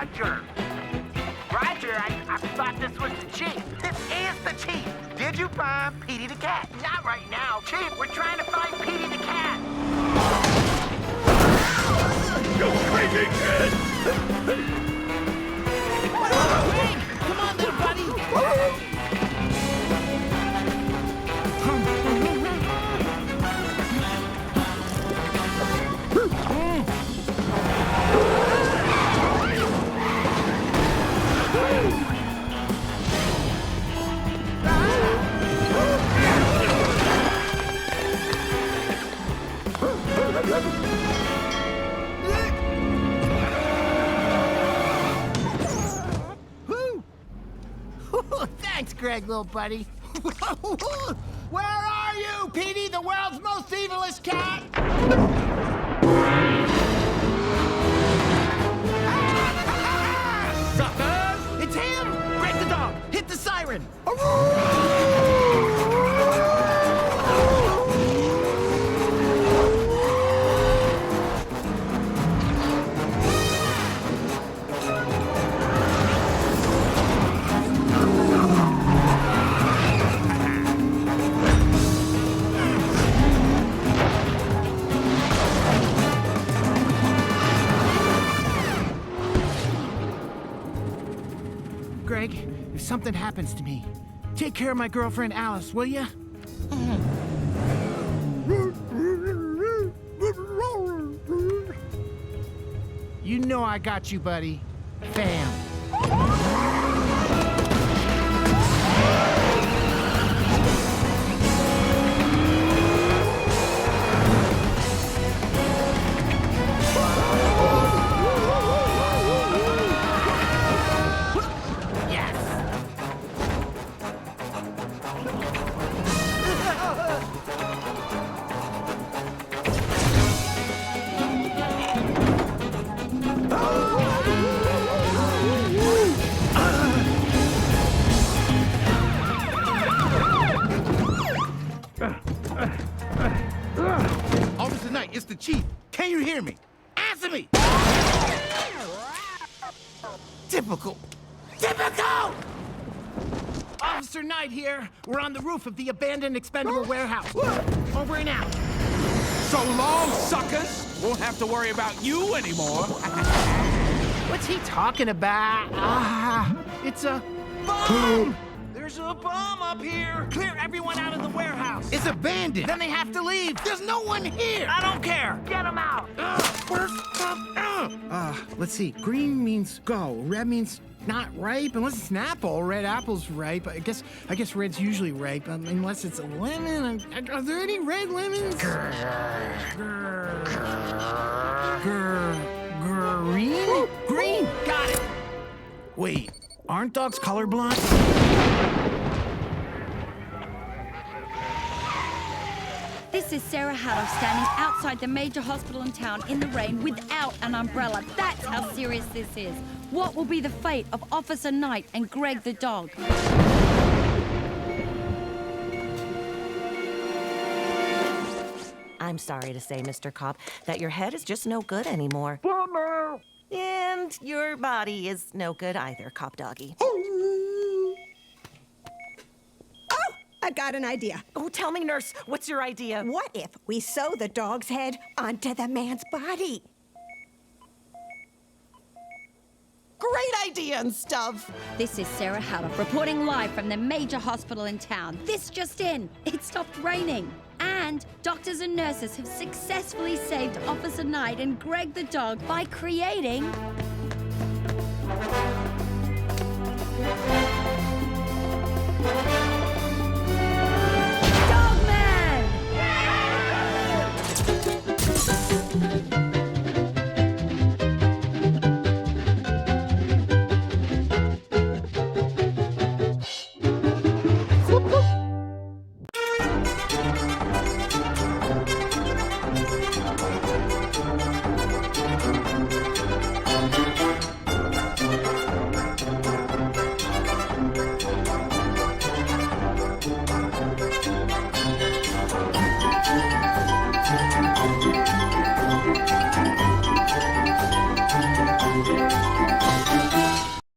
Roger. Roger, I thought this was the chief. This is the chief. Did you find Petey the cat? Not right now. Chief, we're trying to find Petey the cat. You crazy kid! Hey, come on, little buddy. Thanks, Greg, little buddy. Where are you, Petey, the world's most evilest cat? Suckers! It's him! Greg the dog! Hit the siren! Greg, if something happens to me, take care of my girlfriend Alice, will ya? You know I got you, buddy. Fam. Officer Knight, it's the chief. Can you hear me? Answer me! Typical. Typical! Officer Knight here. We're on the roof of the Abandoned Expendable Warehouse. Over and out. So long, suckers! Won't have to worry about you anymore. What's he talking about? It's a bomb! There's a bomb up here! Clear everyone out of the warehouse! It's abandoned! Then they have to leave! There's no one here! I don't care! Get him out. Let's see. Green means go. Red means not ripe. Unless it's an apple. Red apple's ripe. I guess red's usually ripe. Unless it's a lemon. Are there any red lemons? Green? Green! Got it! Wait, aren't dogs colorblind? This is Sarah Hadow standing outside the major hospital in town in the rain without an umbrella. That's how serious this is. What will be the fate of Officer Knight and Greg the dog? I'm sorry to say, Mr. Cop, that your head is just no good anymore. Bummer. And your body is no good either, Cop Doggy. I've got an idea. Oh, tell me, nurse, what's your idea? What if we sew the dog's head onto the man's body? Great idea and stuff. This is Sarah Hadow reporting live from the major hospital in town. This just in, it stopped raining. And doctors and nurses have successfully saved Officer Knight and Greg the dog by creating...